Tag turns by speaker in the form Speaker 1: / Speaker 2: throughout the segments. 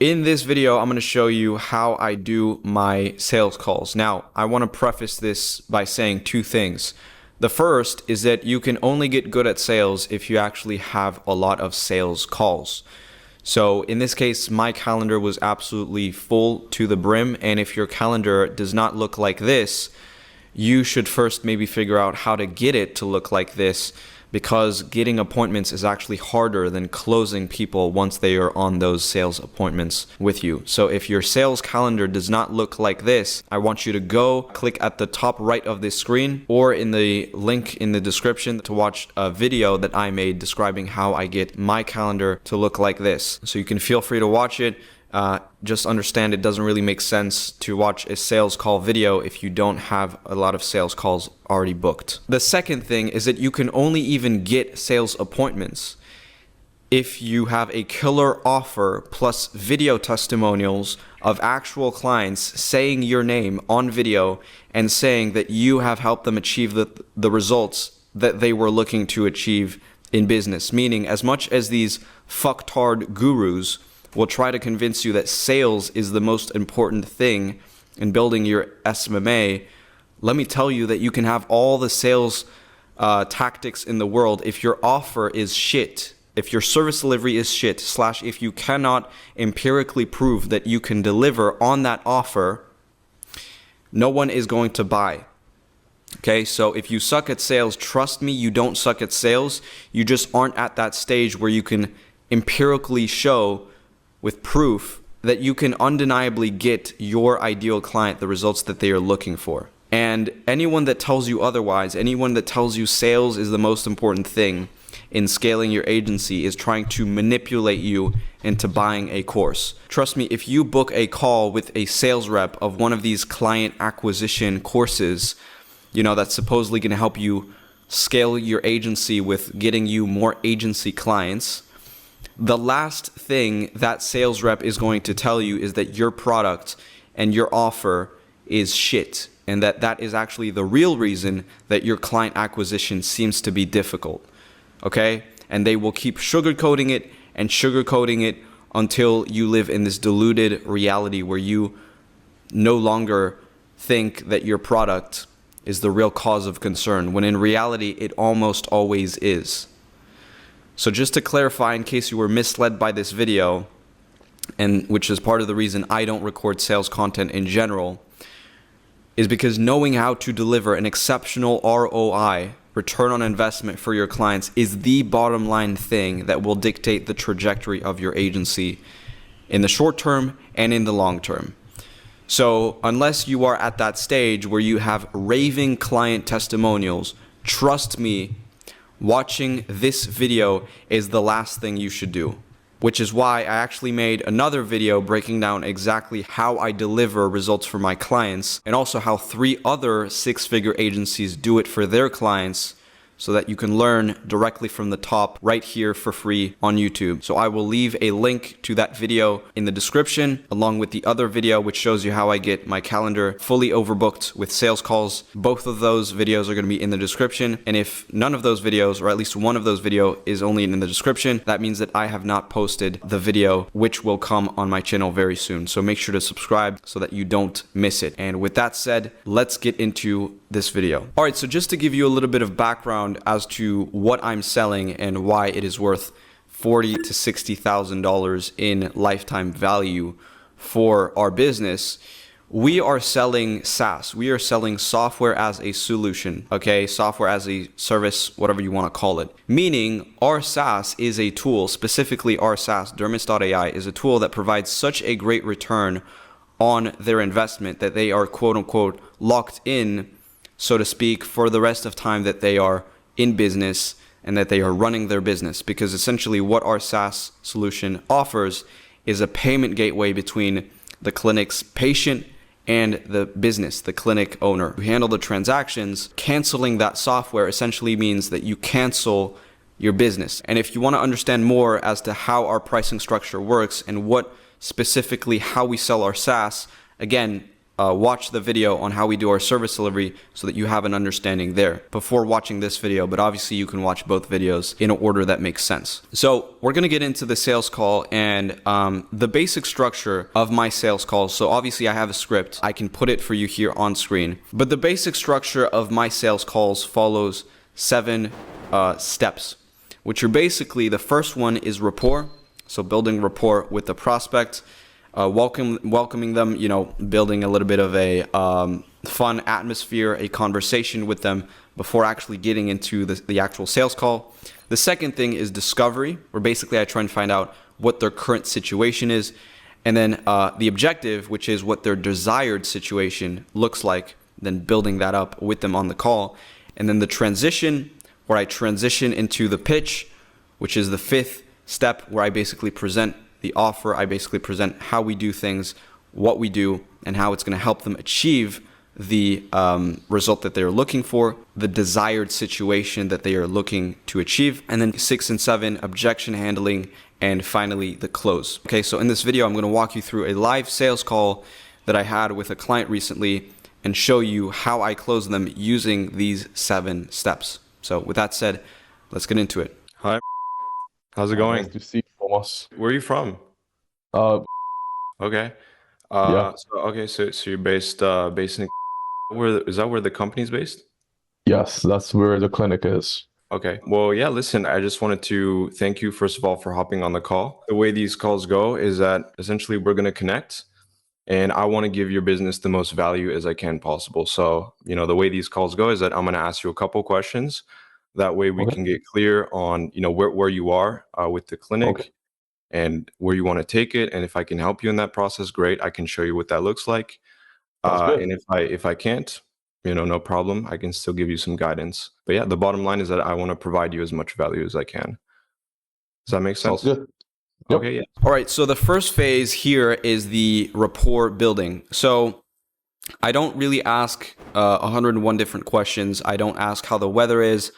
Speaker 1: In this video, I'm going to show you how I do my sales calls. Now, I want to preface this by saying two things. The first is that you can only get good at sales if you actually have a lot of sales calls. So in this case, my calendar was absolutely full to the brim. And if your calendar does not look like this, you should first maybe figure out how to get it to look like this, because getting appointments is actually harder than closing people once they are on those sales appointments with you. So if your sales calendar does not look like this, I want you to go click at the top right of this screen or in the link in the description to watch a video that I made describing how I get my calendar to look like this. So you can feel free to watch it. Just understand it doesn't really make sense to watch a sales call video if you don't have a lot of sales calls already booked. The second thing is that you can only even get sales appointments if you have a killer offer plus video testimonials of actual clients saying your name on video and saying that you have helped them achieve the results that they were looking to achieve in business. Meaning, as much as these fucktard gurus will try to convince you that sales is the most important thing in building your SMMA, let me tell you that you can have all the sales tactics in the world. If your offer is shit, if your service delivery is shit, / if you cannot empirically prove that you can deliver on that offer, no one is going to buy. Okay, so if you suck at sales, trust me, you don't suck at sales. You just aren't at that stage where you can empirically show with proof that you can undeniably get your ideal client the results that they are looking for. And anyone that tells you otherwise, anyone that tells you sales is the most important thing in scaling your agency, is trying to manipulate you into buying a course. Trust me, if you book a call with a sales rep of one of these client acquisition courses, that's supposedly going to help you scale your agency with getting you more agency clients, the last thing that sales rep is going to tell you is that your product and your offer is shit, and that is actually the real reason that your client acquisition seems to be difficult. Okay? And they will keep sugarcoating it until you live in this deluded reality where you no longer think that your product is the real cause of concern, when in reality it almost always is. So just to clarify, in case you were misled by this video, and which is part of the reason I don't record sales content in general, is because knowing how to deliver an exceptional ROI, return on investment for your clients, is the bottom line thing that will dictate the trajectory of your agency in the short term and in the long term. So unless you are at that stage where you have raving client testimonials, trust me, watching this video is the last thing you should do. Which is why I actually made another video breaking down exactly how I deliver results for my clients, and also how 3 other 6-figure agencies do it for their clients, so that you can learn directly from the top right here for free on YouTube. So I will leave a link to that video in the description, along with the other video which shows you how I get my calendar fully overbooked with sales calls. Both of those videos are going to be in the description. And if none of those videos, or at least one of those videos, is only in the description, that means that I have not posted the video, which will come on my channel very soon. So make sure to subscribe so that you don't miss it. And with that said, let's get into this video. All right, so just to give you a little bit of background as to what I'm selling and why it is worth $40,000 to $60,000 in lifetime value for our business. We are selling SaaS. We are selling software as a solution, okay? Software as a service, whatever you want to call it. Meaning our SaaS is a tool, specifically our SaaS, Dermis.ai, is a tool that provides such a great return on their investment that they are quote unquote locked in, so to speak, for the rest of time that they are in business and that they are running their business. Because essentially what our SaaS solution offers is a payment gateway between the clinic's patient and the business, the clinic owner, who handle the transactions. Canceling that software essentially means that you cancel your business. And if you want to understand more as to how our pricing structure works and what specifically how we sell our SaaS, again, watch the video on how we do our service delivery so that you have an understanding there before watching this video. But obviously you can watch both videos in an order that makes sense. So we're going to get into the sales call and the basic structure of my sales calls. So obviously I have a script. I can put it for you here on screen. But the basic structure of my sales calls follows 7 steps, which are basically, the first one is rapport. So building rapport with the prospect. Welcoming them, building a little bit of a fun atmosphere, a conversation with them before actually getting into the actual sales call. The second thing is discovery, where basically I try and find out what their current situation is. And then the objective, which is what their desired situation looks like, then building that up with them on the call. And then the transition, where I transition into the pitch, which is the 5th step, where I basically present the offer. I basically present how we do things, what we do, and how it's going to help them achieve the result that they're looking for, the desired situation that they are looking to achieve. And then 6 and 7, objection handling, and finally the close. Okay, so in this video, I'm going to walk you through a live sales call that I had with a client recently and show you how I close them using these 7 steps. So with that said, let's get into it. Hi, how's it going?
Speaker 2: Nice to see you, Thomas.
Speaker 1: Where are you from?
Speaker 2: Uh,
Speaker 1: Okay.
Speaker 2: yeah,
Speaker 1: So you're based in is that where the company's based?
Speaker 2: yes, that's where the clinic is.
Speaker 1: Okay. Well, yeah, listen, I just wanted to thank you first of all for hopping on the call. The way these calls go is that essentially we're going to connect and I want to give your business the most value as I can possible. So, the way these calls go is that I'm going to ask you a couple questions. That way we
Speaker 2: Okay,
Speaker 1: can get clear on, where you are with the clinic.
Speaker 2: okay,
Speaker 1: And where you want to take it. And if I can help you in that process, great. I can show you what that looks like.
Speaker 2: sounds good.
Speaker 1: And if I can't, no problem. I can still give you some guidance. But yeah, the bottom line is that I want to provide you as much value as I can. Does that make
Speaker 2: Sounds
Speaker 1: sense?
Speaker 2: good. Yep.
Speaker 1: Okay, yeah. All right. So the first phase here is the rapport building. So I don't really ask 101 different questions. I don't ask how the weather is.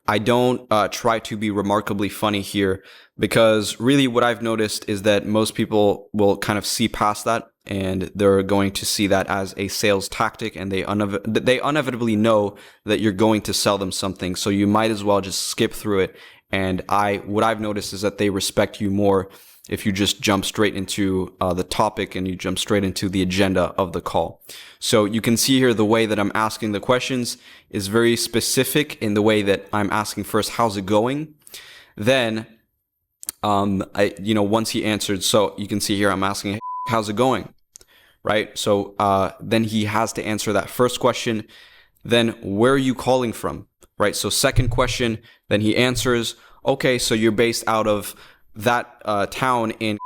Speaker 1: I don't try to be remarkably funny here, because really what I've noticed is that most people will kind of see past that and they're going to see that as a sales tactic, and they inevitably know that you're going to sell them something. So you might as well just skip through it. And what I've noticed is that they respect you more if you just jump straight into the topic and you jump straight into the agenda of the call. So you can see here the way that I'm asking the questions is very specific in the way that I'm asking first, how's it going? Then, once he answered, so you can see here I'm asking, hey, how's it going? Right? So then he has to answer that first question. Then where are you calling from? Right? So second question, then he answers, okay, so you're based out of that town in.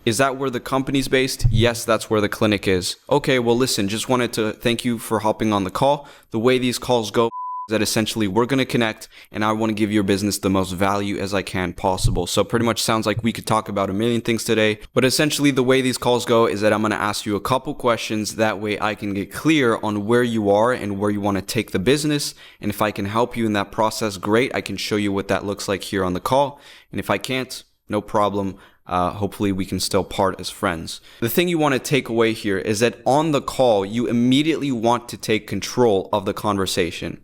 Speaker 1: Is that where the company's based? Yes, that's where the clinic is. Okay, well, listen, just wanted to thank you for hopping on the call. The way these calls go is that essentially we're going to connect and I want to give your business the most value as I can possible. So pretty much sounds like we could talk about a million things today, but essentially the way these calls go is that I'm going to ask you a couple questions. That way I can get clear on where you are and where you want to take the business. And if I can help you in that process, great. I can show you what that looks like here on the call. And if I can't, no problem. Hopefully we can still part as friends. The thing you want to take away here is that on the call, you immediately want to take control of the conversation.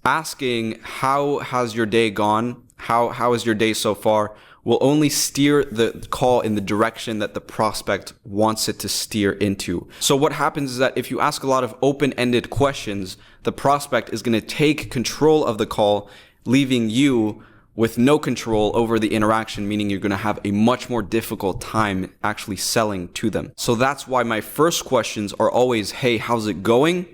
Speaker 1: Asking, how has your day gone? How is your day so far? Will only steer the call in the direction that the prospect wants it to steer into. So what happens is that if you ask a lot of open-ended questions, the prospect is going to take control of the call, leaving you with no control over the interaction, meaning you're going to have a much more difficult time actually selling to them. So that's why my first questions are always, hey, how's it going?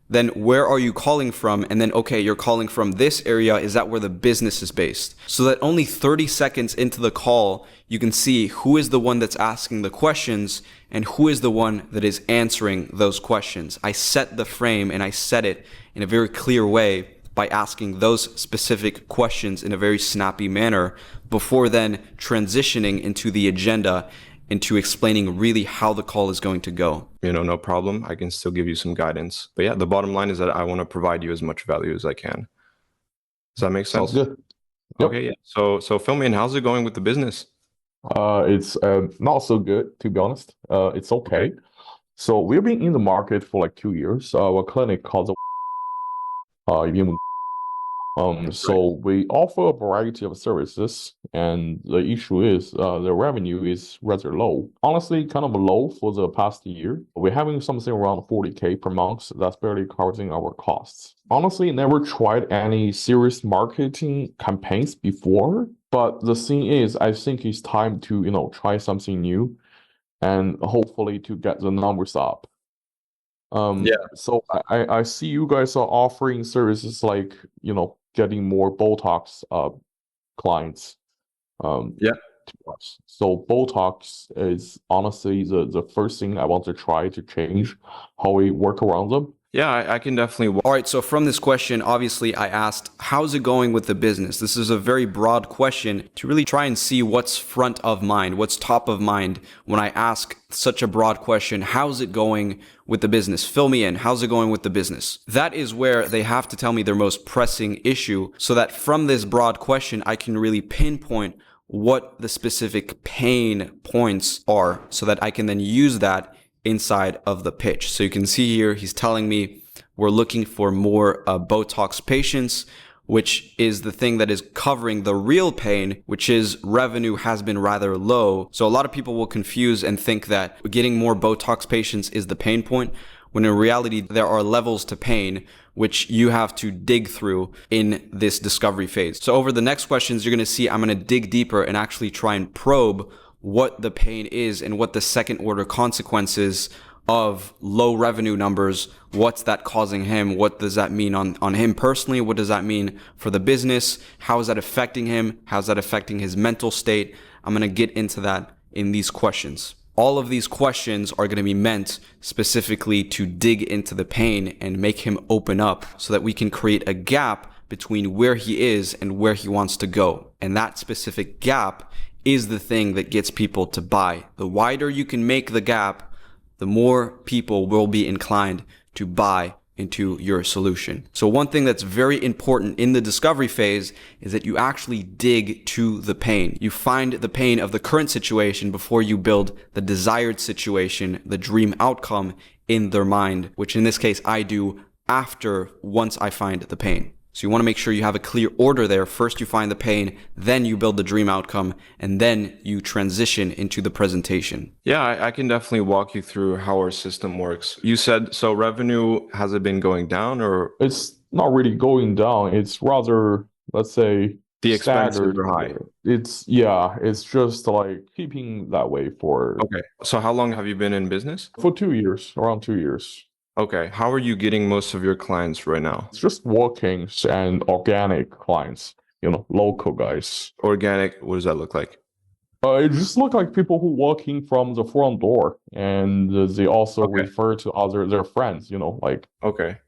Speaker 1: Then where are you calling from? And then, okay, you're calling from this area. Is that where the business is based? So that only 30 seconds into the call, you can see who is the one that's asking the questions and who is the one that is answering those questions. I set the frame and I set it in a very clear way by asking those specific questions in a very snappy manner before then transitioning into the agenda, into explaining really how the call is going to go. No problem. I can still give you some guidance. But yeah, the bottom line is that I want to provide you as much value as I can. Does that make sense?
Speaker 2: Sounds good. Yep.
Speaker 1: Okay, yeah. So fill me in. How's it going with the business?
Speaker 2: It's not so good, to be honest. It's okay. So we've been in the market for like 2 years. Our clinic called the
Speaker 1: Right.
Speaker 2: so we offer a variety of services, and the issue is the revenue is rather low. Honestly, kind of low for the past year. We're having something around 40K per month. That's barely covering our costs. Honestly, never tried any serious marketing campaigns before, but the thing is, I think it's time to, try something new and hopefully to get the numbers up. So I see you guys are offering services like, getting more Botox clients
Speaker 1: Yeah.
Speaker 2: to us. So Botox is honestly the first thing I want to try to change how we work around them.
Speaker 1: Yeah, I can definitely. All right, so from this question, obviously, I asked, how's it going with the business? This is a very broad question to really try and see what's front of mind, what's top of mind when I ask such a broad question. How's it going with the business? Fill me in. How's it going with the business? That is where they have to tell me their most pressing issue so that from this broad question, I can really pinpoint what the specific pain points are so that I can then use that inside of the pitch. So you can see here, he's telling me we're looking for more Botox patients, which is the thing that is covering the real pain, which is revenue has been rather low. So a lot of people will confuse and think that getting more Botox patients is the pain point, when in reality, there are levels to pain which you have to dig through in this discovery phase. So over the next questions, you're going to see I'm going to dig deeper and actually try and probe what the pain is and what the second order consequences of low revenue numbers, what's that causing him? What does that mean on him personally? What does that mean for the business? How is that affecting him? How's that affecting his mental state? I'm going to get into that in these questions. All of these questions are going to be meant specifically to dig into the pain and make him open up so that we can create a gap between where he is and where he wants to go. And that specific gap is the thing that gets people to buy. The wider you can make the gap, the more people will be inclined to buy into your solution. So one thing that's very important in the discovery phase is that you actually dig to the pain. You find the pain of the current situation before you build the desired situation, the dream outcome in their mind, which in this case I do once I find the pain. So you want to make sure you have a clear order there. First you find the pain, then you build the dream outcome, and then you transition into the presentation. Yeah, I can definitely walk you through how our system works. You said, so revenue, has it been going down or?
Speaker 2: It's not really going down. It's rather, let's say,
Speaker 1: The expenses
Speaker 2: staggered.
Speaker 1: are high.
Speaker 2: It's just like keeping that way for
Speaker 1: Okay. So how long have you been in business?
Speaker 2: for 2 years, around 2 years.
Speaker 1: Okay. How are you getting most of your clients right now?
Speaker 2: It's just walk-ins and organic clients, local guys.
Speaker 1: Organic, what does that look like?
Speaker 2: It just look like people who walk in from the front door, and they also
Speaker 1: Okay.
Speaker 2: refer to their friends, like.
Speaker 1: Okay.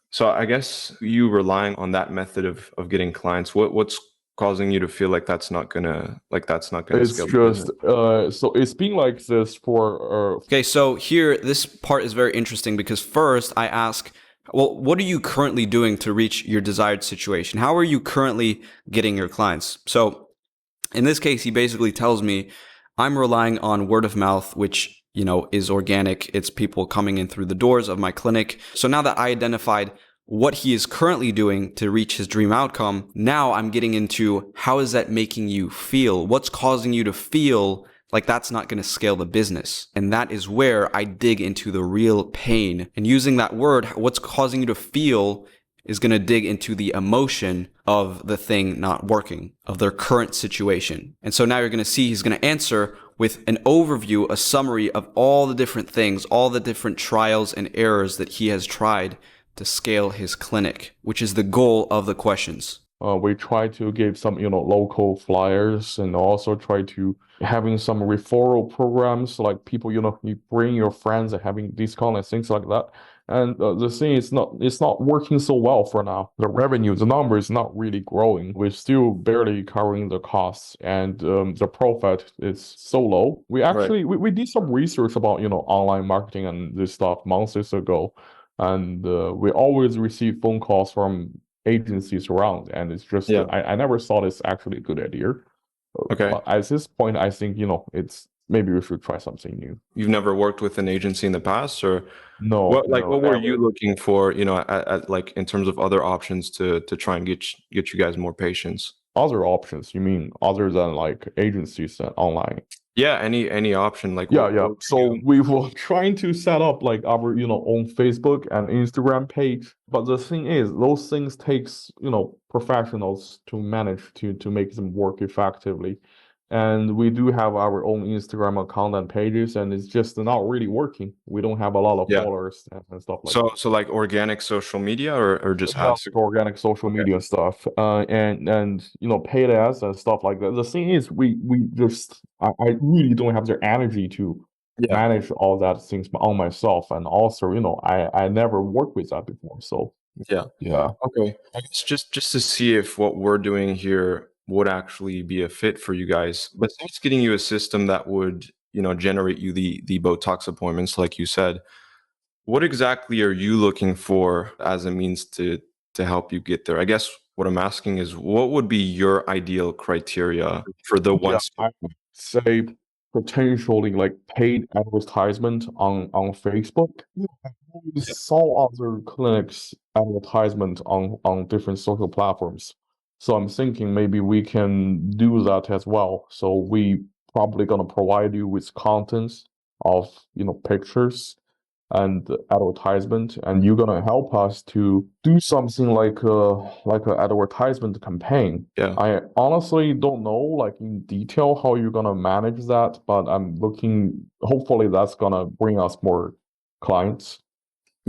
Speaker 1: So I guess you relying on that method of getting clients. What's causing you to feel like that's not gonna
Speaker 2: It's
Speaker 1: scale the
Speaker 2: just
Speaker 1: business?
Speaker 2: so it's been like this for
Speaker 1: Okay, so here this part is very interesting because first I ask, well, what are you currently doing to reach your desired situation? How are you currently getting your clients? So in this case, he basically tells me I'm relying on word of mouth, which, is organic. It's people coming in through the doors of my clinic. So now that I identified what he is currently doing to reach his dream outcome, now I'm getting into how is that making you feel? What's causing you to feel like that's not going to scale the business? And that is where I dig into the real pain. And using that word, what's causing you to feel is going to dig into the emotion of the thing not working, of their current situation. And so now you're going to see he's going to answer with an overview, a summary of all the different things, all the different trials and errors that he has tried to scale his clinic, which is the goal of the questions.
Speaker 2: We try to give some, local flyers, and also try to having some referral programs, like people, you bring your friends and having discount and things like that. And the thing is it's not working so well for now. The revenue, the number is not really growing. We're still barely covering the costs, and the profit is so low. We actually we did some research about, online marketing and this stuff months ago, and we always receive phone calls from agencies around, and it's just I never thought it's actually a good idea.
Speaker 1: Okay.
Speaker 2: But at this point, I think it's maybe we should try something new.
Speaker 1: You've never worked with an agency in the past, or
Speaker 2: No, no,
Speaker 1: what were you
Speaker 2: never.
Speaker 1: looking for, at like in terms of other options to try and get you guys more patients?
Speaker 2: Other options, you mean other than like agencies and online?
Speaker 1: Yeah, any option. Like
Speaker 2: Yeah, yeah.
Speaker 1: what were
Speaker 2: So
Speaker 1: you?
Speaker 2: we were trying to set up like our, own Facebook and Instagram page. But the thing is, those things takes, professionals to manage to make them work effectively. And we do have our own Instagram account and pages, and it's just not really working. We don't have a lot of
Speaker 1: Yeah.
Speaker 2: followers and stuff like
Speaker 1: So
Speaker 2: that.
Speaker 1: like organic social media or just
Speaker 2: Yeah,
Speaker 1: ads?
Speaker 2: like organic social
Speaker 1: Okay.
Speaker 2: media stuff, and paid ads and stuff like that. The thing is, we just I really don't have the energy to
Speaker 1: Yeah.
Speaker 2: manage all that things on myself, and also, I never worked with that before, so
Speaker 1: Yeah.
Speaker 2: yeah,
Speaker 1: Okay. I guess just to see if what we're doing here would actually be a fit for you guys. Besides getting you a system that would, generate you the Botox appointments, like you said, what exactly are you looking for as a means to help you get there? I guess what I'm asking is what would be your ideal criteria for the
Speaker 2: yeah.
Speaker 1: one
Speaker 2: I would say potentially like paid advertisement on Facebook. Yeah, I always saw other clinics advertisement on different social platforms. So I'm thinking maybe we can do that as well. So we probably gonna provide you with contents of, pictures and advertisement, and you're gonna help us to do something like a advertisement campaign.
Speaker 1: Yeah.
Speaker 2: I honestly don't know like in detail how you're gonna manage that, but I'm looking, hopefully that's gonna bring us more clients.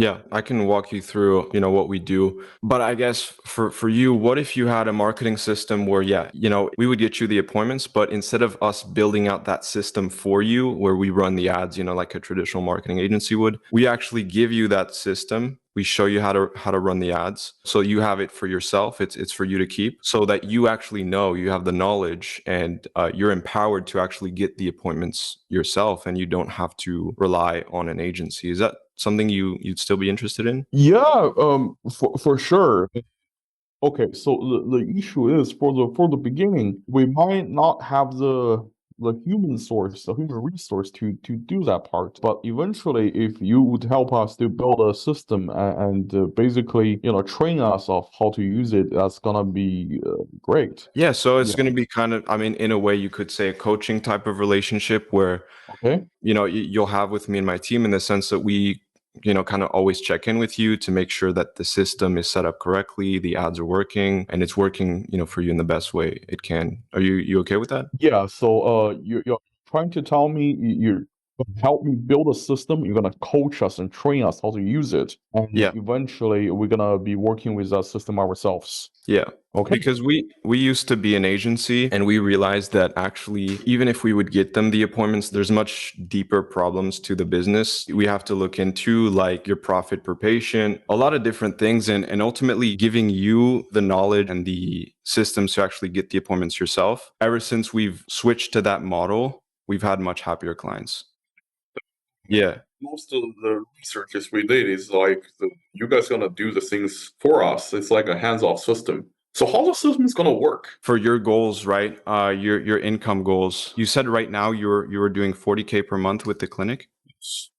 Speaker 1: Yeah, I can walk you through, what we do. But I guess for you, what if you had a marketing system where, yeah, we would get you the appointments, but instead of us building out that system for you where we run the ads, like a traditional marketing agency would, we actually give you that system. We show you how to run the ads. So you have it for yourself. It's for you to keep so that you actually know you have the knowledge and you're empowered to actually get the appointments yourself and you don't have to rely on an agency. Is that something you'd still be interested in?
Speaker 2: Yeah, for sure. Okay, so the issue is for the beginning, we might not have the human source, the human resource to do that part. But eventually, if you would help us to build a system and basically, train us of how to use it, that's gonna be great.
Speaker 1: Yeah, so it's
Speaker 2: Yeah.
Speaker 1: going to be kind of, I mean, in a way, you could say a coaching type of relationship where,
Speaker 2: Okay.
Speaker 1: you'll have with me and my team in the sense that we, kind of always check in with you to make sure that the system is set up correctly, the ads are working, and it's working, for you in the best way it can. Are you okay with that?
Speaker 2: Yeah. So you're trying to tell me you're gonna help me build a system. You're gonna coach us and train us how to use it, and
Speaker 1: Yeah.
Speaker 2: eventually we're gonna be working with that system ourselves.
Speaker 1: Yeah.
Speaker 2: Okay.
Speaker 1: Because we used to be an agency and we realized that actually even if we would get them the appointments, there's much deeper problems to the business. We have to look into like your profit per patient, a lot of different things and ultimately giving you the knowledge and the systems to actually get the appointments yourself. Ever since we've switched to that model, we've had much happier clients. Yeah.
Speaker 2: Most of the researches we did is like you guys gonna do the things for us. It's like a hands-off system. So how the system is gonna work?
Speaker 1: For your goals, right? Your income goals. You said right now you were doing 40K per month with the clinic.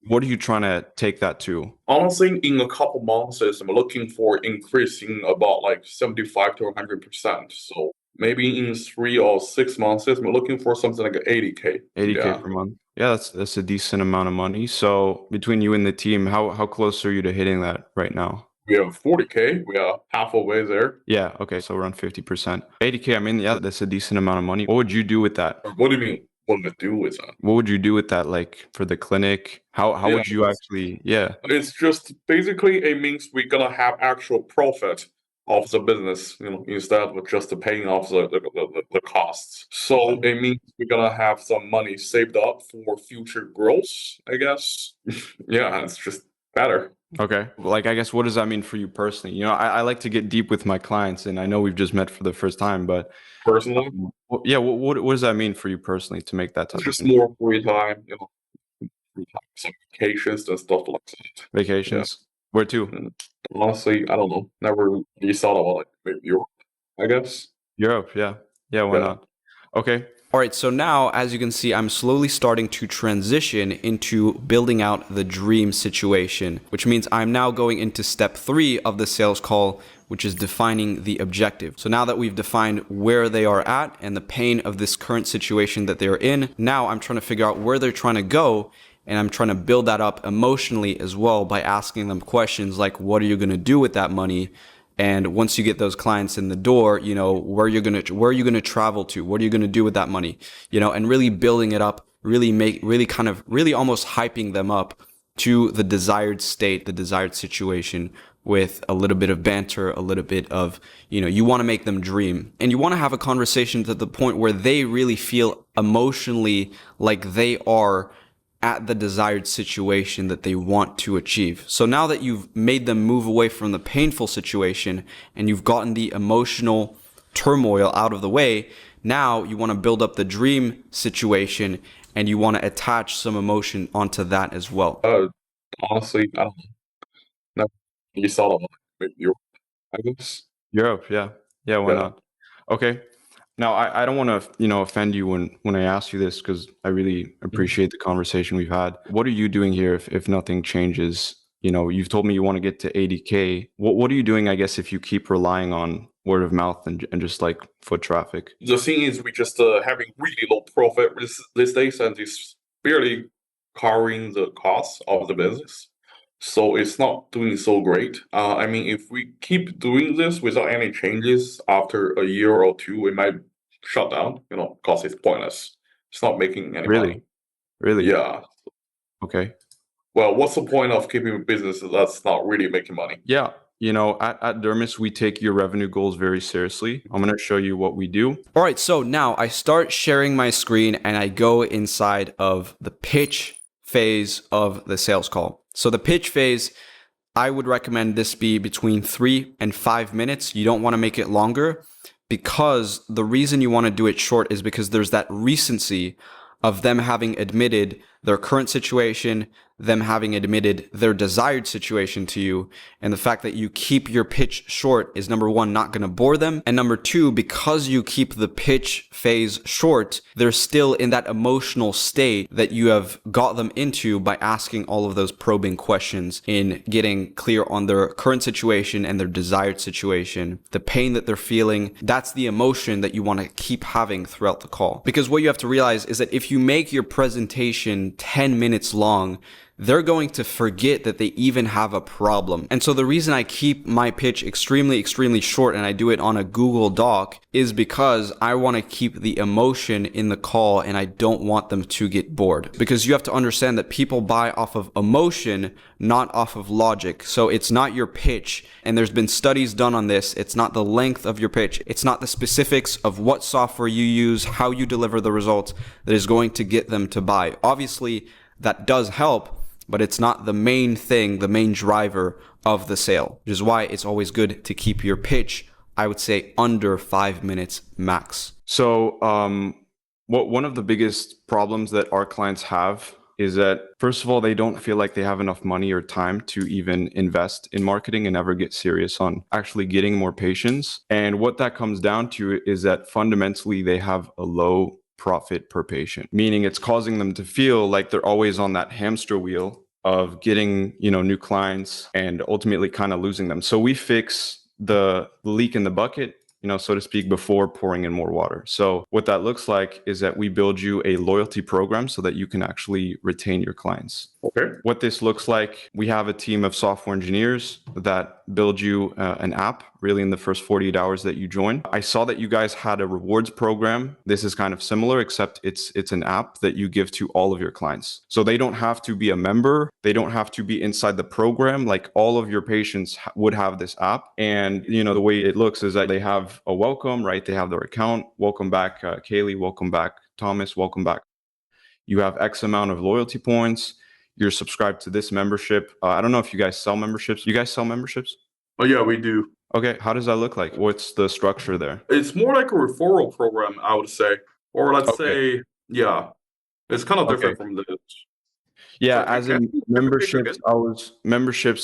Speaker 1: What are you trying to take that to?
Speaker 2: Honestly, in a couple months, I'm looking for increasing about like 75 to 100%. So maybe in 3 or 6 months, I'm looking for something like 80K.
Speaker 1: 80K
Speaker 2: Yeah.
Speaker 1: per month. Yeah, that's a decent amount of money. So between you and the team, how close are you to hitting that right now?
Speaker 2: We have 40K. We are halfway there.
Speaker 1: Yeah, okay, so around 50%. 80K, I mean, yeah, that's a decent amount of money. What would you do with that?
Speaker 2: What do you mean? What do I do with that?
Speaker 1: What would you do with that, like for the clinic? How
Speaker 2: Yeah,
Speaker 1: would you actually, yeah.
Speaker 2: it's just basically it means we're gonna have actual profit of the business, instead of just paying off the costs. So it means we're gonna have some money saved up for future growth, I guess. Yeah, it's just better.
Speaker 1: Okay. Like, I guess, what does that mean for you personally? I like to get deep with my clients, and I know we've just met for the first time, but
Speaker 2: Personally,
Speaker 1: yeah, what does that mean for you personally to make that
Speaker 2: it's
Speaker 1: type of
Speaker 2: just more free time, free time, some vacations and stuff like that. Yeah.
Speaker 1: vacations? Where to?
Speaker 2: And honestly, I don't know. Never really thought about like maybe Europe, I guess.
Speaker 1: Europe, yeah. Yeah, why
Speaker 2: Yeah.
Speaker 1: not? Okay. All right, so now, as you can see, I'm slowly starting to transition into building out the dream situation, which means I'm now going into step 3 of the sales call, which is defining the objective. So now that we've defined where they are at and the pain of this current situation that they're in, now I'm trying to figure out where they're trying to go, and I'm trying to build that up emotionally as well by asking them questions like, what are you going to do with that money? And once you get those clients in the door, where are you gonna travel to? What are you gonna do with that money? And really building it up, really almost hyping them up to the desired state, the desired situation, with a little bit of banter, a little bit of, you want to make them dream, and you want to have a conversation to the point where they really feel emotionally like they are at the desired situation that they want to achieve. So now that you've made them move away from the painful situation and you've gotten the emotional turmoil out of the way, now you want to build up the dream situation and you want to attach some emotion onto that as well.
Speaker 2: Honestly, I don't know. You saw them, maybe Europe, I guess.
Speaker 1: Europe, yeah. Yeah, why
Speaker 2: Yeah.
Speaker 1: not? Okay. Now, I don't want to, offend you when I ask you this because I really
Speaker 2: Mhm.
Speaker 1: appreciate the conversation we've had. What are you doing here if nothing changes? You've told me you want to get to 80K. What are you doing, I guess, if you keep relying on word of mouth and just like foot traffic?
Speaker 2: The thing is, we just having really low profit these days, and it's barely covering the cost of the business. So it's not doing so great. I mean, if we keep doing this without any changes, after a year or two, we might shut down. Because it's pointless. It's not making any
Speaker 1: Really?
Speaker 2: money.
Speaker 1: Really?
Speaker 2: Yeah.
Speaker 1: Okay.
Speaker 2: Well, what's the point of keeping a business that's not really making money?
Speaker 1: Yeah. At Dermis, we take your revenue goals very seriously. I'm going to show you what we do. All right. So now I start sharing my screen and I go inside of the pitch phase of the sales call. So the pitch phase, I would recommend this be between 3 and 5 minutes. You don't want to make it longer because the reason you want to do it short is because there's that recency of them having admitted their current situation, them having admitted their desired situation to you. And the fact that you keep your pitch short is, number one, not going to bore them. And number two, because you keep the pitch phase short, they're still in that emotional state that you have got them into by asking all of those probing questions in getting clear on their current situation and their desired situation, the pain that they're feeling. That's the emotion that you want to keep having throughout the call. Because what you have to realize is that if you make your presentation 10 minutes long, they're going to forget that they even have a problem. And so the reason I keep my pitch extremely short and I do it on a Google Doc is because I want to keep the emotion in the call and I don't want them to get bored. Because you have to understand that people buy off of emotion, not off of logic. So it's not your pitch. And there's been studies done on this. It's not the length of your pitch. It's not the specifics of what software you use, how you deliver the results that is going to get them to buy. Obviously, that does help, but it's not the main thing, the main driver of the sale, which is why it's always good to keep your pitch, I would say, under 5 minutes max. So one of the biggest problems that our clients have is that, first of all, they don't feel like they have enough money or time to even invest in marketing and ever get serious on actually getting more patients. And what that comes down to is that fundamentally they have a low profit per patient, meaning it's causing them to feel like they're always on that hamster wheel of getting, new clients and ultimately kind of losing them. So we fix the leak in the bucket, so to speak, before pouring in more water. So what that looks like is that we build you a loyalty program so that you can actually retain your clients.
Speaker 2: Okay.
Speaker 1: What this looks like, we have a team of software engineers that build you an app really in the first 48 hours that you join. I saw that you guys had a rewards program. This is kind of similar, except it's an app that you give to all of your clients. So they don't have to be a member. They don't have to be inside the program. Like, all of your patients would have this app. And, the way it looks is that they have a welcome, right? They have their account. Welcome back, Kaylee. Welcome back, Thomas. Welcome back. You have X amount of loyalty points. You're subscribed to this membership. I don't know if you guys sell memberships. You guys sell memberships?
Speaker 2: Oh, yeah, we do.
Speaker 1: Okay. How does that look like? What's the structure there?
Speaker 2: It's more like a referral program, I would say. Or let's
Speaker 1: Okay.
Speaker 2: say, yeah, it's kind of
Speaker 1: Okay.
Speaker 2: different from this.
Speaker 1: Yeah,
Speaker 2: Sorry,
Speaker 1: as
Speaker 2: can
Speaker 1: in
Speaker 2: you repeat
Speaker 1: memberships,
Speaker 2: again?
Speaker 1: I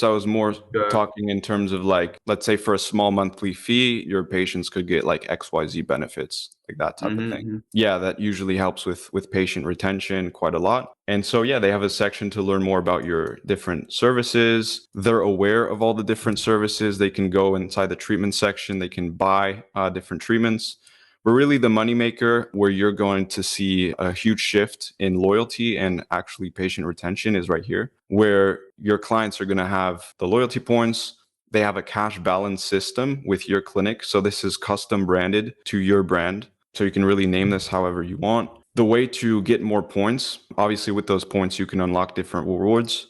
Speaker 1: was more
Speaker 2: Uh,
Speaker 1: talking in terms of like, let's say for a small monthly fee, your patients could get like XYZ benefits, like that type of thing.
Speaker 2: mm-hmm.
Speaker 1: Yeah, that usually helps with patient retention quite a lot. And so yeah, they have a section to learn more about your different services. They're aware of all the different services. They can go inside the treatment section. They can buy different treatments. But really, the moneymaker where you're going to see a huge shift in loyalty and actually patient retention is right here, where your clients are going to have the loyalty points. They have a cash balance system with your clinic. So this is custom branded to your brand. So you can really name this however you want. The way to get more points, obviously, with those points, you can unlock different rewards.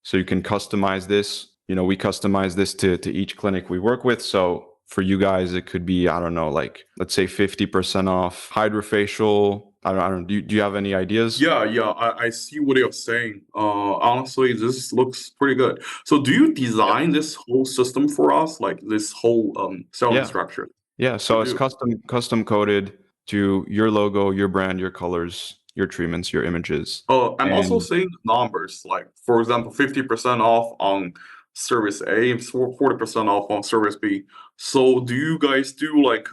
Speaker 1: So you can customize this. We customize this to each clinic we work with. So for you guys, it could be, I don't know, like let's say 50% off hydrofacial. I don't do you have any ideas?
Speaker 2: Yeah, I see what you're saying. Honestly, this looks pretty good. So do you
Speaker 1: Yeah.
Speaker 2: design this whole system for us, like this whole selling
Speaker 1: Yeah.
Speaker 2: structure?
Speaker 1: Yeah.
Speaker 2: You
Speaker 1: So it's
Speaker 2: do.
Speaker 1: custom coded to your logo, your brand, your colors, your treatments, your images.
Speaker 2: I'm also
Speaker 1: And
Speaker 2: seeing numbers, like for example, 50% off on service A, 40% off on service B. So do you guys do like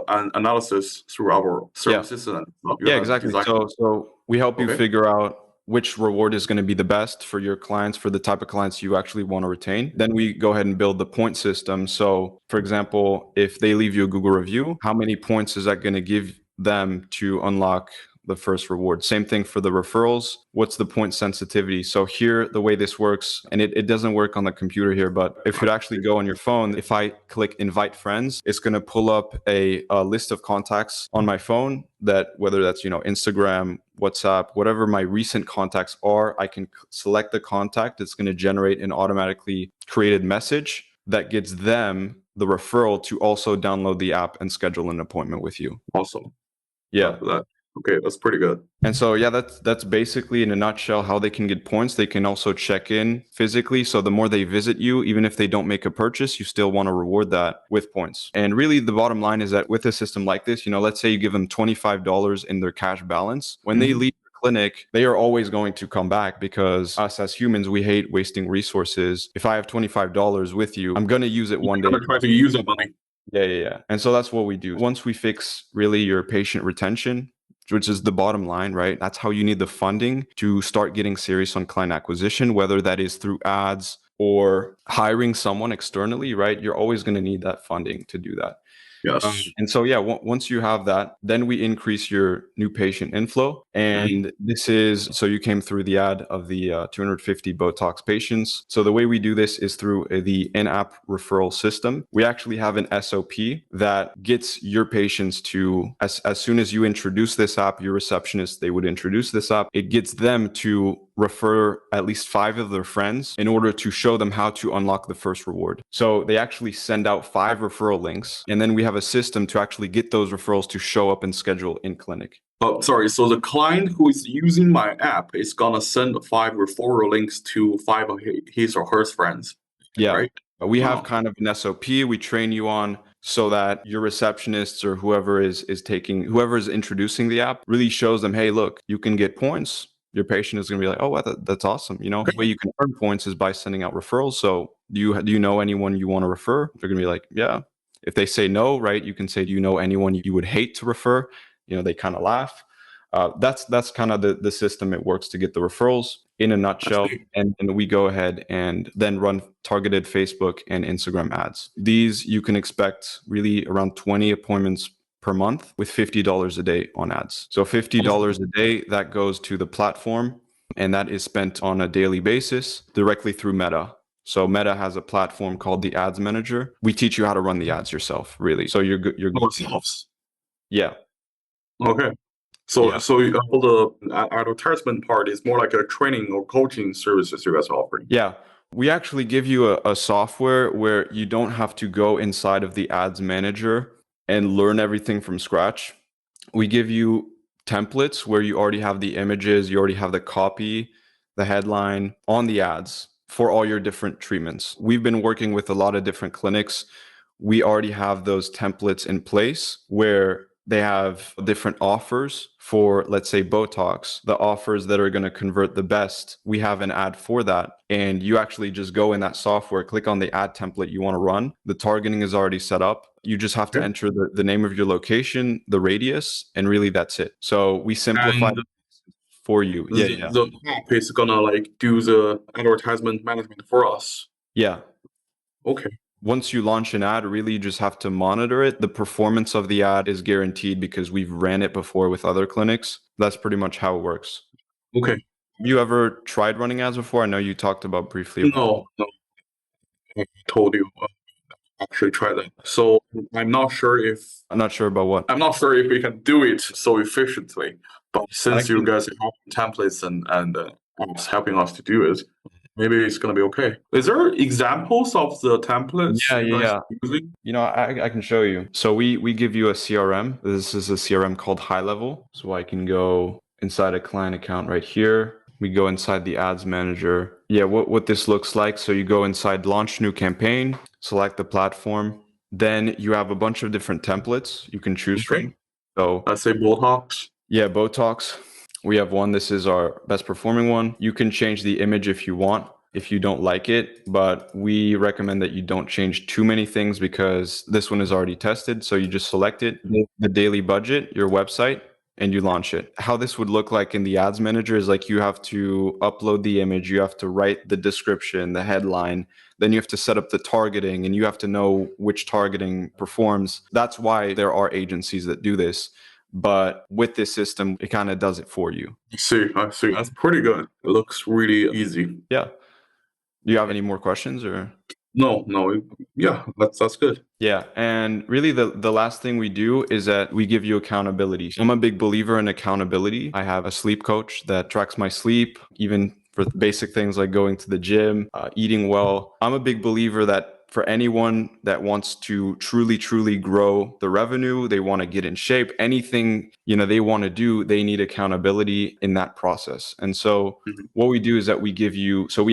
Speaker 2: an analysis through our
Speaker 1: yeah.
Speaker 2: services and stuff? You
Speaker 1: Yeah,
Speaker 2: have
Speaker 1: exactly.
Speaker 2: design.
Speaker 1: So we help you
Speaker 2: Okay.
Speaker 1: figure out which reward is going to be the best for your clients, for the type of clients you actually want to retain. Then we go ahead and build the point system. So, for example, if they leave you a Google review, how many points is that going to give them to unlock the first reward? Same thing for the referrals. What's the point sensitivity? So here, the way this works, and it doesn't work on the computer here, but if you actually go on your phone, if I click invite friends, it's going to pull up a list of contacts on my phone that whether that's, Instagram, WhatsApp, whatever my recent contacts are, I can select the contact. It's going to generate an automatically created message that gets them the referral to also download the app and schedule an appointment with you.
Speaker 2: Awesome.
Speaker 1: Yeah.
Speaker 2: Okay, that's pretty good.
Speaker 1: And so yeah, that's basically in a nutshell how they can get points. They can also check in physically. So the more they visit you, even if they don't make a purchase, you still want to reward that with points. And really the bottom line is that with a system like this, let's say you give them $25 in their cash balance. When they
Speaker 2: Mhm.
Speaker 1: leave your clinic, they are always going to come back because us as humans, we hate wasting resources. If I have $25 with you, I'm going to use it one
Speaker 2: I'm
Speaker 1: day.
Speaker 2: gonna try to use that money.
Speaker 1: Yeah. And so that's what we do. Once we fix really your patient retention, which is the bottom line, right? That's how you need the funding to start getting serious on client acquisition, whether that is through ads or hiring someone externally, right? You're always going to need that funding to do that.
Speaker 2: Yes.
Speaker 1: And so, yeah, once you have that, then we increase your new patient inflow. And this is so you came through the ad of the 250 Botox patients. So the way we do this is through the in-app referral system. We actually have an SOP that gets your patients to, as soon as you introduce this app, your receptionist, they would introduce this app. It gets them to refer at least 5 of their friends in order to show them how to unlock the first reward. So they actually send out 5 referral links, and then we have a system to actually get those referrals to show up and schedule in clinic.
Speaker 2: Oh, sorry. So the client who is using my app is gonna send 5 referral links to 5 of his or her friends,
Speaker 1: Yeah.
Speaker 2: right?
Speaker 1: We have
Speaker 2: Wow.
Speaker 1: kind of an SOP we train you on so that your receptionists or whoever is introducing the app really shows them, hey, look, you can get points. Your patient is going to be like, oh, wow, that's awesome. The way you can earn points is by sending out referrals. So do you know anyone you want to refer? They're going to be like, yeah. If they say no, right, you can say, do you know anyone you would hate to refer? They kind of laugh. That's kind of the system it works to get the referrals in a
Speaker 2: That's
Speaker 1: nutshell.
Speaker 2: neat.
Speaker 1: And we go ahead and then run targeted Facebook and Instagram ads. These you can expect really around 20 appointments per month with $50 a day on ads. So $50 a day that goes to the platform, and that is spent on a daily basis directly through Meta. So Meta has a platform called the Ads Manager. We teach you how to run the ads yourself, really. So you're good.
Speaker 2: Ourselves.
Speaker 1: Yeah.
Speaker 2: Okay. So
Speaker 1: Yeah.
Speaker 2: so all the advertisement part is more like a training or coaching services you guys are offering.
Speaker 1: Yeah. We actually give you a software where you don't have to go inside of the ads manager and learn everything from scratch. We give you templates where you already have the images, you already have the copy, the headline on the ads for all your different treatments. We've been working with a lot of different clinics. We already have those templates in place where They have different offers for, let's say, Botox, the offers that are going to convert the best. We have an ad for that. And you actually just go in that software, click on the ad template you want to run. The targeting is already set up. You just have to
Speaker 2: Okay.
Speaker 1: enter the name of your location, the radius, and really that's it. So we simplify
Speaker 2: And
Speaker 1: for you. Yeah, yeah.
Speaker 2: the app is gonna like do the advertisement management for us.
Speaker 1: Yeah.
Speaker 2: Okay.
Speaker 1: Once you launch an ad, really you just have to monitor it. The performance of the ad is guaranteed because we've ran it before with other clinics. That's pretty much how it works.
Speaker 2: Okay.
Speaker 1: Have you ever tried running ads before? I know you talked about briefly.
Speaker 2: No, no, I told you actually try that. So I'm not sure if
Speaker 1: I'm not sure about what.
Speaker 2: I'm not sure if we can do it so efficiently. But
Speaker 1: I
Speaker 2: since you
Speaker 1: can,
Speaker 2: guys have templates and apps helping us to do it, maybe it's gonna be okay. Is there examples of the templates
Speaker 1: yeah,
Speaker 2: you
Speaker 1: yeah,
Speaker 2: guys
Speaker 1: yeah.
Speaker 2: are using?
Speaker 1: I can show you. So we give you a CRM. This is a CRM called High Level. So I can go inside a client account right here. We go inside the ads manager. Yeah, what this looks like. So you go inside launch new campaign, select the platform. Then you have a bunch of different templates you can choose
Speaker 2: Okay.
Speaker 1: from. So
Speaker 2: Let's say Botox.
Speaker 1: yeah, Botox. We have one. This is our best performing one. You can change the image if you want, if you don't like it, but we recommend that you don't change too many things because this one is already tested. So you just select it, the daily budget, your website, and you launch it. How this would look like in the ads manager is like you have to upload the image, you have to write the description, the headline, then you have to set up the targeting and you have to know which targeting performs. That's why there are agencies that do this. But with this system, it kind of does it for you.
Speaker 2: I see. That's pretty good. It looks really easy.
Speaker 1: Yeah. Do you have any more questions or?
Speaker 2: No, no, yeah, that's good.
Speaker 1: Yeah, and really the last thing we do is that we give you accountability. I'm a big believer in accountability. I have a sleep coach that tracks my sleep, even for basic things like going to the gym, eating well. I'm a big believer that for anyone that wants to truly grow the revenue, they want to get in shape, anything, they want to do, they need accountability in that process. And so
Speaker 2: Mhm.
Speaker 1: what we do is that we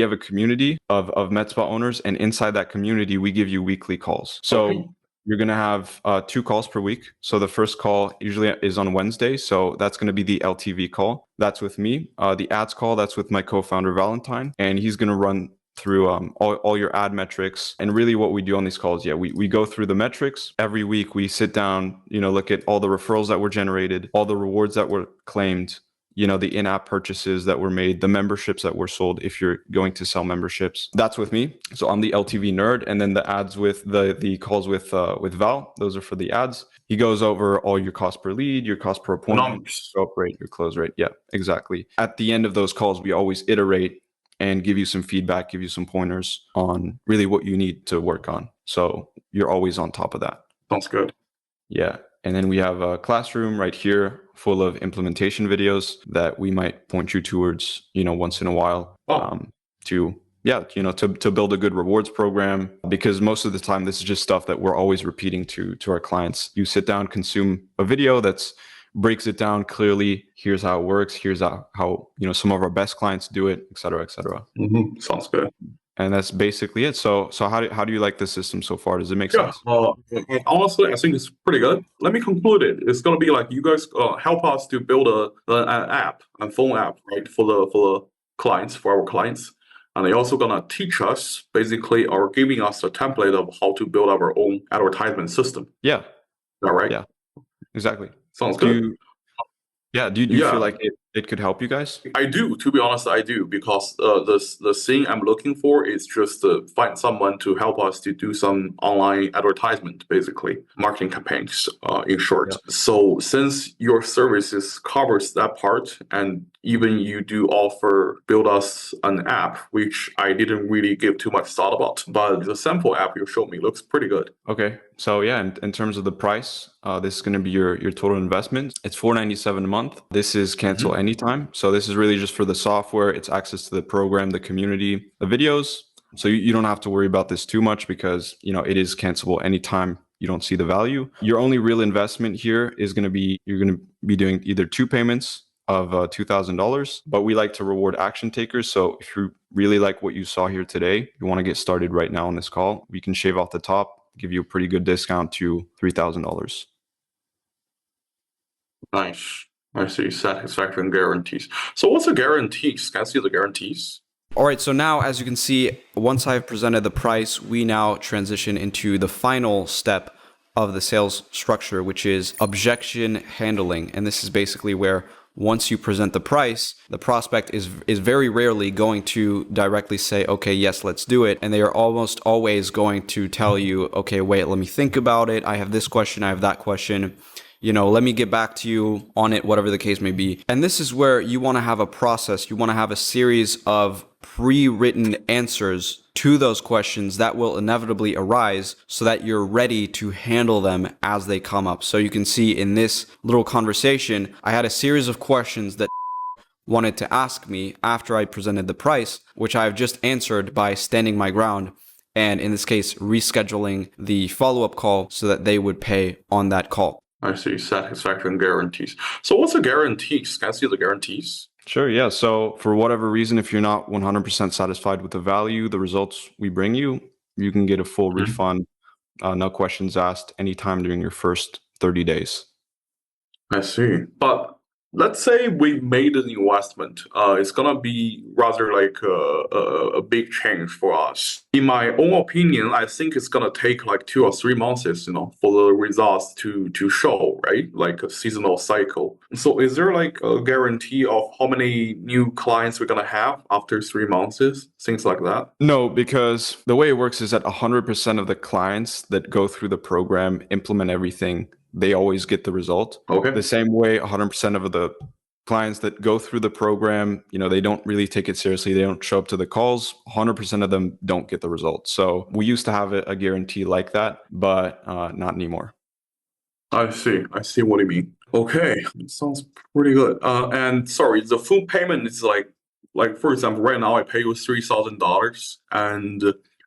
Speaker 1: have a community of med spa owners, and inside that community, we give you weekly calls. So
Speaker 2: Okay.
Speaker 1: you're going to have 2 calls per week. So the first call usually is on Wednesday. So that's going to be the LTV call. That's with me. The ads call, that's with my co-founder, Valentine. And he's going to run through all your ad metrics. And really what we do on these calls, we go through the metrics. Every week we sit down, look at all the referrals that were generated, all the rewards that were claimed, the in-app purchases that were made, the memberships that were sold if you're going to sell memberships. That's with me. So I'm the LTV nerd, and then the ads with the calls with Val, those are for the ads. He goes over all your cost per lead, your cost per
Speaker 2: The
Speaker 1: appointment,
Speaker 2: numbers.
Speaker 1: your rate, your close rate. Yeah, exactly. At the end of those calls, we always iterate and give you some feedback, give you some pointers on really what you need to work on. So you're always on top of that.
Speaker 2: Sounds good.
Speaker 1: Yeah. And then we have a classroom right here full of implementation videos that we might point you towards, once in a while,
Speaker 2: Oh,
Speaker 1: to build a good rewards program, because most of the time this is just stuff that we're always repeating to our clients. You sit down, consume a video that's breaks it down clearly. Here's how it works. Here's how some of our best clients do it, et cetera, et cetera.
Speaker 2: sounds good.
Speaker 1: And that's basically it. So how do you like the system so far? Does it make
Speaker 2: Yeah,
Speaker 1: sense?
Speaker 2: and honestly, I think it's pretty good. Let me conclude it. It's gonna be like you guys help us to build an app, a phone app, right, for the clients, for our clients, and they also gonna teach us basically or giving us a template of how to build our own advertisement system.
Speaker 1: Yeah.
Speaker 2: Is that right?
Speaker 1: Yeah. Exactly.
Speaker 2: Sounds
Speaker 1: Do
Speaker 2: good.
Speaker 1: you do you feel
Speaker 2: Yeah,
Speaker 1: like it could help you guys?
Speaker 2: I do. To be honest, I do because the thing I'm looking for is just to find someone to help us to do some online advertisement, basically marketing campaigns. In short,
Speaker 1: Yeah.
Speaker 2: so since your services covers that part, and even you do offer build us an app, which I didn't really give too much thought about, but the sample app you showed me looks pretty good.
Speaker 1: Okay. So yeah, in terms of the price, this is going to be your total investment. It's $497 a month. This is cancel
Speaker 2: Mhm.
Speaker 1: anytime. So this is really just for the software. It's access to the program, the community, the videos. So you don't have to worry about this too much because it is cancelable anytime you don't see the value. Your only real investment here is going to be you're going to be doing either 2 payments of $2,000, but we like to reward action takers. So if you really like what you saw here today, you want to get started right now on this call, we can shave off the top, give you a pretty good discount to $3,000.
Speaker 2: Nice. I see. Satisfaction guarantees. So what's the guarantees? Can I see the guarantees?
Speaker 1: All right, so now as you can see, once I've presented the price, we now transition into the final step of the sales structure, which is objection handling. And this is basically where once you present the price, the prospect is very rarely going to directly say, okay, yes, let's do it. And they are almost always going to tell you, okay, wait, let me think about it. I have this question, I have that question. Let me get back to you on it, whatever the case may be. And this is where you want to have a process. You want to have a series of pre-written answers to those questions that will inevitably arise so that you're ready to handle them as they come up. So you can see in this little conversation, I had a series of questions that wanted to ask me after I presented the price, which I've just answered by standing my ground. And in this case, rescheduling the follow-up call so that they would pay on that call.
Speaker 2: I see. Satisfaction guarantees. So what's the guarantees? Can I see the guarantees?
Speaker 1: Sure, yeah. So for whatever reason, if you're not 100% satisfied with the value, the results we bring you, you can get a full refund, no questions asked, anytime during your first 30 days.
Speaker 2: I see. But let's say we made an investment. It's gonna be rather like a big change for us. In my own opinion, I think it's gonna take like 2 or 3 months, for the results to show, right? Like a seasonal cycle. So is there like a guarantee of how many new clients we're gonna have after 3 months? Things like that?
Speaker 1: No, because the way it works is that 100% of the clients that go through the program implement everything. They always get the result.
Speaker 2: Okay.
Speaker 1: The same way 100% of the clients that go through the program, they don't really take it seriously. They don't show up to the calls. 100% of them don't get the result. So we used to have a guarantee like that, but not anymore.
Speaker 2: I see. I see what you mean. Okay, sounds pretty good. And sorry, the full payment is like for example, right now I pay you $3,000, and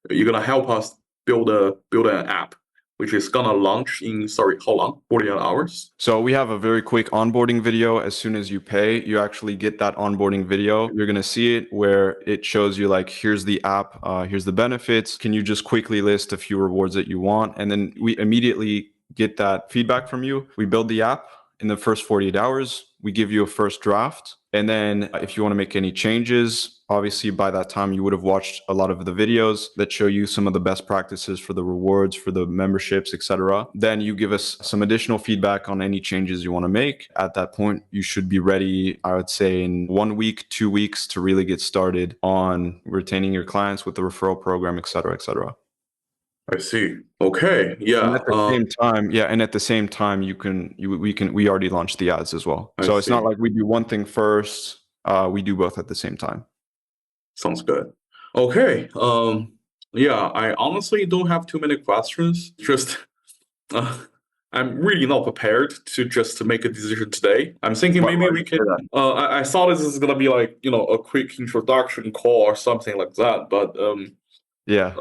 Speaker 2: you're gonna help us build an app, which is gonna launch in how long? 48 hours.
Speaker 1: So we have a very quick onboarding video. As soon as you pay, you actually get that onboarding video. You're going to see it where it shows you like, here's the app, here's the benefits. Can you just quickly list a few rewards that you want? And then we immediately get that feedback from you. We build the app in the first 48 hours. We give you a first draft. And then if you want to make any changes, obviously by that time you would have watched a lot of the videos that show you some of the best practices for the rewards, for the memberships, etc. Then you give us some additional feedback on any changes you want to make. At that point, you should be ready, I would say, in 1 week, 2 weeks to really get started on retaining your clients with the referral program, etc., etc.
Speaker 2: I see. Okay. Yeah.
Speaker 1: And at the same time, we already launched the ads as well. So it's not like we do one thing first. We do both at the same time.
Speaker 2: Sounds good. Okay. Yeah, I honestly don't have too many questions. Just I'm really not prepared to make a decision today. I'm thinking maybe we can. I thought this is gonna be like a quick introduction call or something like that, but
Speaker 1: yeah.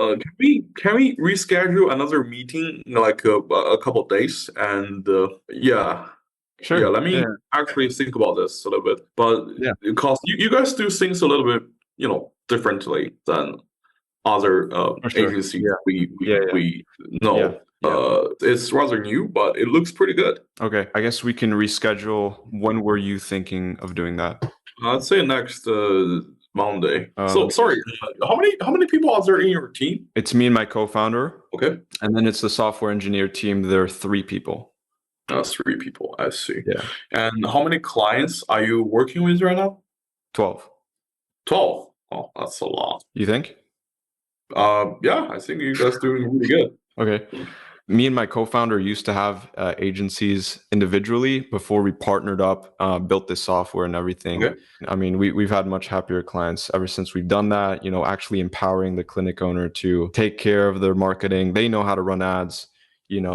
Speaker 2: Can we reschedule another meeting in like a couple of days? And yeah.
Speaker 1: Sure.
Speaker 2: Yeah, let me actually think about this a little bit. But because you guys do things a little bit, differently than other agencies we know. It's rather new, but it looks pretty good.
Speaker 1: Okay, I guess we can reschedule. When were you thinking of doing that?
Speaker 2: I'd say next Monday. So sorry, how many people are there in your team?
Speaker 1: It's me and my co-founder.
Speaker 2: Okay.
Speaker 1: And then it's the software engineer team. There are 3 people.
Speaker 2: 3 people, I see.
Speaker 1: Yeah.
Speaker 2: And how many clients are you working with right now?
Speaker 1: 12.
Speaker 2: 12? Oh, that's a lot.
Speaker 1: You think?
Speaker 2: Yeah, I think you guys doing really good.
Speaker 1: Okay. Me and my co-founder used to have agencies individually before we partnered up, built this software and everything.
Speaker 2: Okay.
Speaker 1: I mean, we've had much happier clients ever since we've done that, actually empowering the clinic owner to take care of their marketing. They know how to run ads,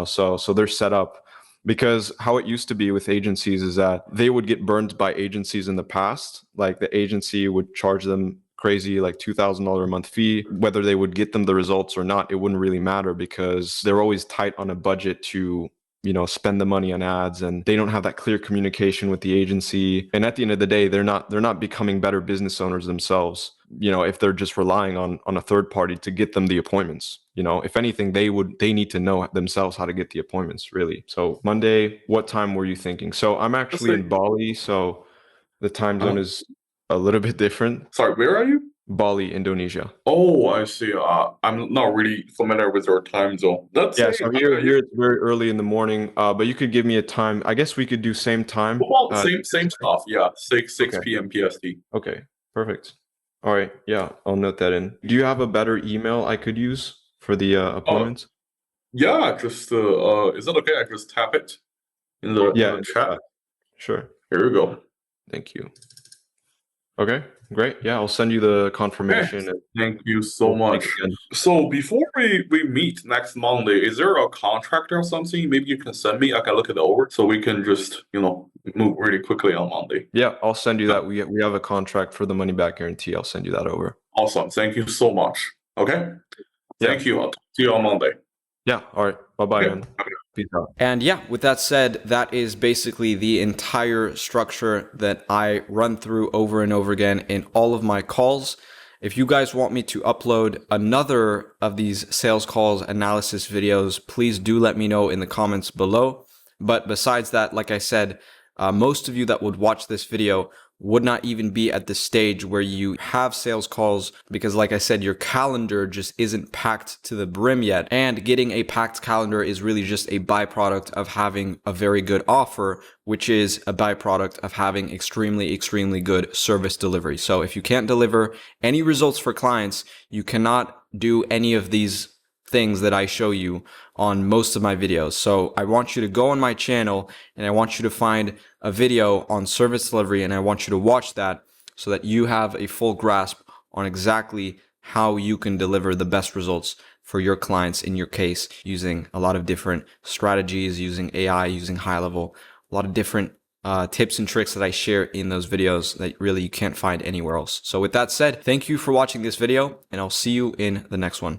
Speaker 1: so they're set up. Because how it used to be with agencies is that they would get burned by agencies in the past. Like the agency would charge them crazy, like $2,000 a month fee. Whether they would get them the results or not, it wouldn't really matter because they're always tight on a budget to spend the money on ads, and they don't have that clear communication with the agency. And at the end of the day, they're not becoming better business owners themselves if they're just relying on a third party to get them the appointments. If anything, they need to know themselves how to get the appointments, really. So Monday, what time were you thinking? So I'm
Speaker 2: Let's
Speaker 1: actually
Speaker 2: say,
Speaker 1: in Bali, so the time zone
Speaker 2: uh,
Speaker 1: is a little bit different.
Speaker 2: sorry, where are you?
Speaker 1: Bali, Indonesia.
Speaker 2: Oh, I see. I'm not really familiar with your time zone. Let's
Speaker 1: Yeah,
Speaker 2: say,
Speaker 1: so here it's very early in the morning. But you could give me a time. I guess we could do same time.
Speaker 2: well, same stuff. Yeah, 6
Speaker 1: Okay.
Speaker 2: p.m. PST.
Speaker 1: Okay. Perfect. All right. Yeah, I'll note that in. Do you have a better email I could use for the
Speaker 2: Oh,
Speaker 1: appointments?
Speaker 2: yeah. Just is that okay? I just tap it in
Speaker 1: Yeah,
Speaker 2: the
Speaker 1: in the
Speaker 2: chat.
Speaker 1: chat. Sure.
Speaker 2: Here we go.
Speaker 1: Thank you. Okay, great. Yeah, I'll send you the
Speaker 2: Okay.
Speaker 1: confirmation and
Speaker 2: Thank you so
Speaker 1: we'll speak
Speaker 2: much.
Speaker 1: again.
Speaker 2: So before we meet next Monday, is there a contract or something? Maybe you can send me. I can look it over so we can just move really quickly on Monday.
Speaker 1: Yeah, I'll send you that. We have a contract for the money back guarantee. I'll send you that over.
Speaker 2: Awesome. Thank you so much. Okay. Thank
Speaker 1: Yeah.
Speaker 2: you. I'll talk to you on Monday.
Speaker 1: Yeah. All right. Bye-bye,
Speaker 2: Okay.
Speaker 1: man. Peace out. And yeah, with that said, that is basically the entire structure that I run through over and over again in all of my calls. If you guys want me to upload another of these sales calls analysis videos, please do let me know in the comments below. But besides that, like I said, most of you that would watch this video would not even be at the stage where you have sales calls because, like I said, your calendar just isn't packed to the brim yet. And getting a packed calendar is really just a byproduct of having a very good offer, which is a byproduct of having extremely, extremely good service delivery. So if you can't deliver any results for clients, you cannot do any of these things that I show you on most of my videos. So I want you to go on my channel and I want you to find a video on service delivery and I want you to watch that so that you have a full grasp on exactly how you can deliver the best results for your clients in your case using a lot of different strategies, using AI, using high level, a lot of different tips and tricks that I share in those videos that really you can't find anywhere else. So with that said, thank you for watching this video and I'll see you in the next one.